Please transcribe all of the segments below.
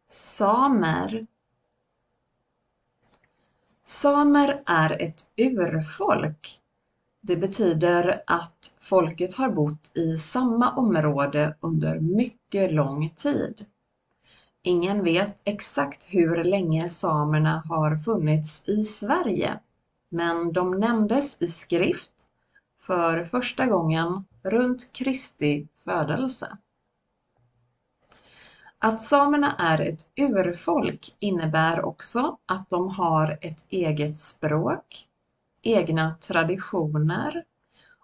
Samer. Samer är ett urfolk. Det betyder att folket har bott i samma område under mycket lång tid. Ingen vet exakt hur länge samerna har funnits i Sverige, men de nämndes i skrift för första gången runt Kristi födelse. Att samerna är ett urfolk innebär också att de har ett eget språk, egna traditioner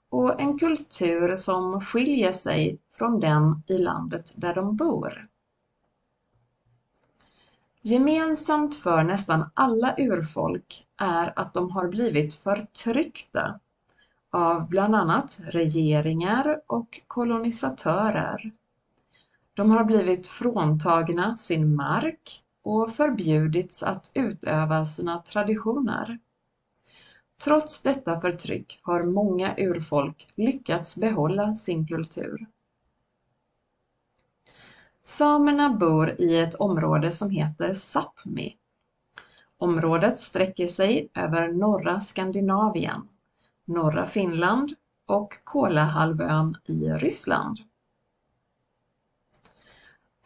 och en kultur som skiljer sig från den i landet där de bor. Gemensamt för nästan alla urfolk är att de har blivit förtryckta av bland annat regeringar och kolonisatörer. De har blivit fråntagna sin mark och förbjudits att utöva sina traditioner. Trots detta förtryck har många urfolk lyckats behålla sin kultur. Samerna bor i ett område som heter Sápmi. Området sträcker sig över norra Skandinavien, norra Finland och Kolahalvön i Ryssland.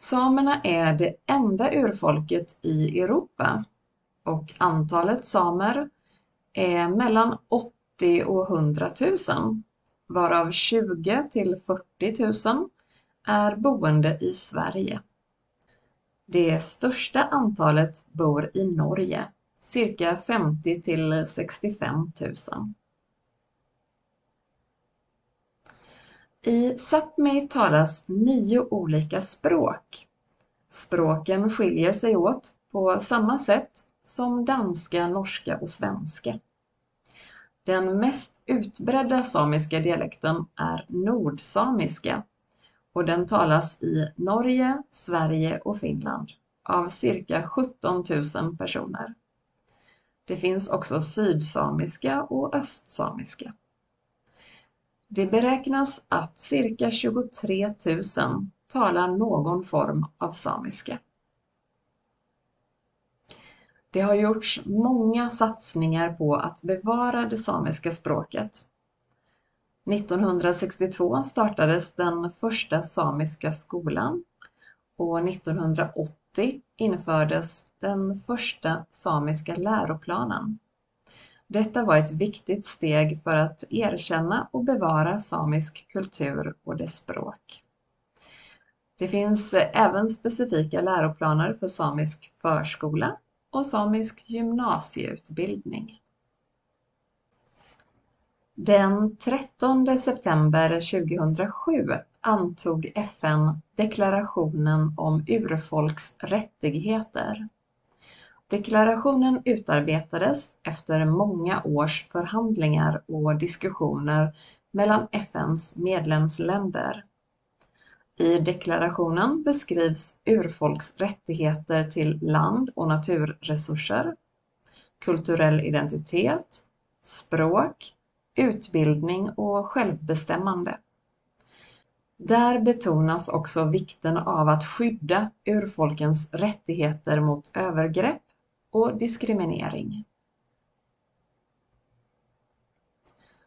Samerna är det enda urfolket i Europa och antalet samer är mellan 80 och 100 000, varav 20 till 40 000 är boende i Sverige. Det största antalet bor i Norge, cirka 50 till 65 000. I Sápmi talas 9 olika språk. Språken skiljer sig åt på samma sätt som danska, norska och svenska. Den mest utbredda samiska dialekten är nordsamiska och den talas i Norge, Sverige och Finland av cirka 17 000 personer. Det finns också sydsamiska och östsamiska. Det beräknas att cirka 23 000 talar någon form av samiska. Det har gjorts många satsningar på att bevara det samiska språket. 1962 startades den första samiska skolan och 1980 infördes den första samiska läroplanen. Detta var ett viktigt steg för att erkänna och bevara samisk kultur och dess språk. Det finns även specifika läroplaner för samisk förskola och samisk gymnasieutbildning. Den 13 september 2007 antog FN deklarationen om urfolks rättigheter. Deklarationen utarbetades efter många års förhandlingar och diskussioner mellan FN:s medlemsländer. I deklarationen beskrivs urfolks rättigheter till land- och naturresurser, kulturell identitet, språk, utbildning och självbestämmande. Där betonas också vikten av att skydda urfolkens rättigheter mot övergrepp och diskriminering.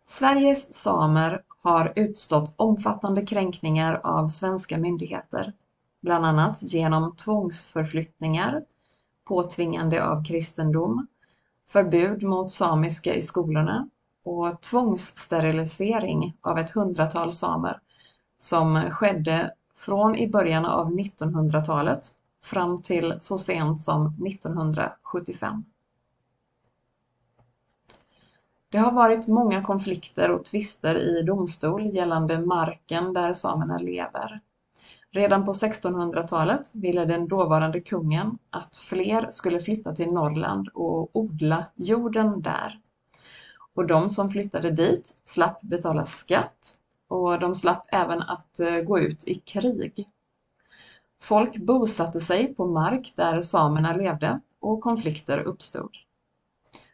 Sveriges samer har utstått omfattande kränkningar av svenska myndigheter, bland annat genom tvångsförflyttningar, påtvingande av kristendom, förbud mot samiska i skolorna och tvångssterilisering av ett 100-tal samer som skedde från i början av 1900-talet fram till så sent som 1975. Det har varit många konflikter och tvister i domstol gällande marken där samerna lever. Redan på 1600-talet ville den dåvarande kungen att fler skulle flytta till Norrland och odla jorden där. Och de som flyttade dit slapp betala skatt och de slapp även att gå ut i krig. Folk bosatte sig på mark där samerna levde och konflikter uppstod.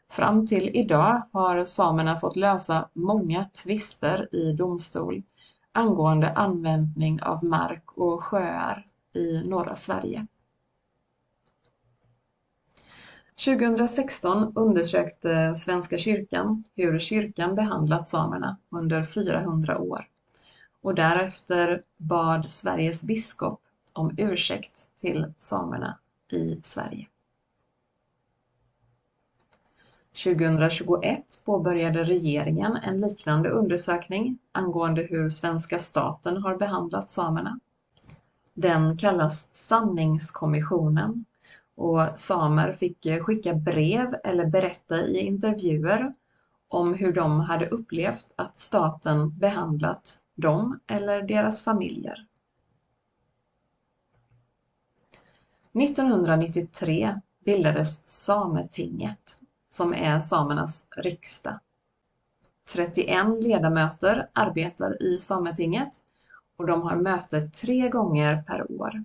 Fram till idag har samerna fått lösa många tvister i domstol angående användning av mark och sjöar i norra Sverige. 2016 undersökte Svenska kyrkan hur kyrkan behandlat samerna under 400 år och därefter bad Sveriges biskop om ursäkt till samerna i Sverige. 2021 påbörjade regeringen en liknande undersökning angående hur svenska staten har behandlat samerna. Den kallas Sanningskommissionen och samer fick skicka brev eller berätta i intervjuer om hur de hade upplevt att staten behandlat dem eller deras familjer. 1993 bildades Sametinget, som är samernas riksdag. 31 ledamöter arbetar i Sametinget och de har möte 3 gånger per år.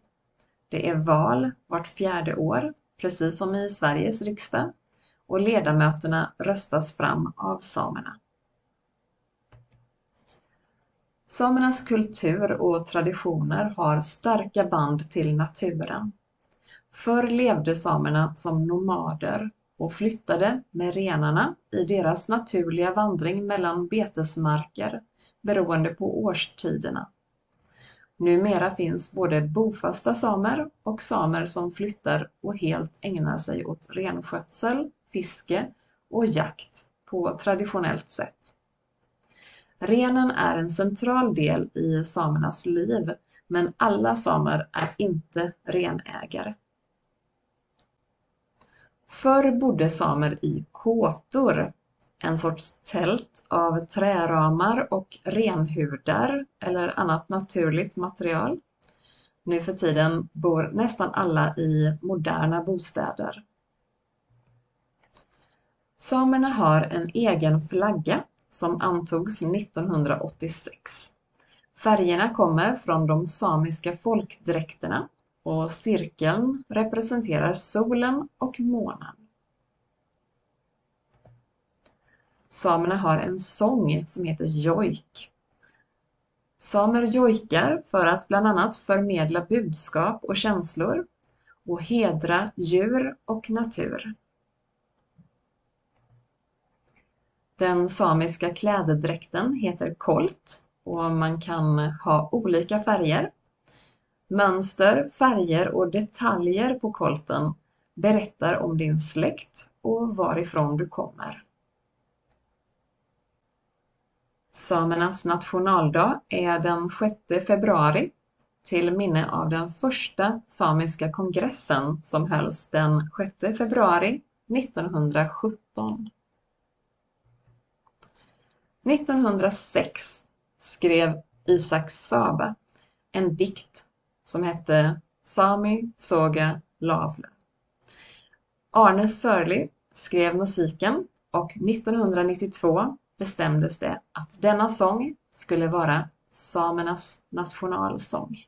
Det är val vart 4:e år, precis som i Sveriges riksdag, och ledamöterna röstas fram av samerna. Samernas kultur och traditioner har starka band till naturen. Förr levde samerna som nomader och flyttade med renarna i deras naturliga vandring mellan betesmarker beroende på årstiderna. Numera finns både bofasta samer och samer som flyttar och helt ägnar sig åt renskötsel, fiske och jakt på traditionellt sätt. Renen är en central del i samernas liv, men alla samer är inte renägare. Förr bodde samer i kåtor, en sorts tält av träramar och renhudar eller annat naturligt material. Nu för tiden bor nästan alla i moderna bostäder. Samerna har en egen flagga som antogs 1986. Färgerna kommer från de samiska folkdräkterna och cirkeln representerar solen och månen. Samerna har en sång som heter jojk. Samer jojkar för att bland annat förmedla budskap och känslor och hedra djur och natur. Den samiska klädedräkten heter kolt och man kan ha olika färger. Mönster, färger och detaljer på kolten berättar om din släkt och varifrån du kommer. Samernas nationaldag är den 6 februari till minne av den första samiska kongressen som hölls den 6 februari 1917. 1906 skrev Isak Saba en dikt som hette Sami Soga Lavle. Arne Sörli skrev musiken och 1992 bestämdes det att denna sång skulle vara samernas nationalsång.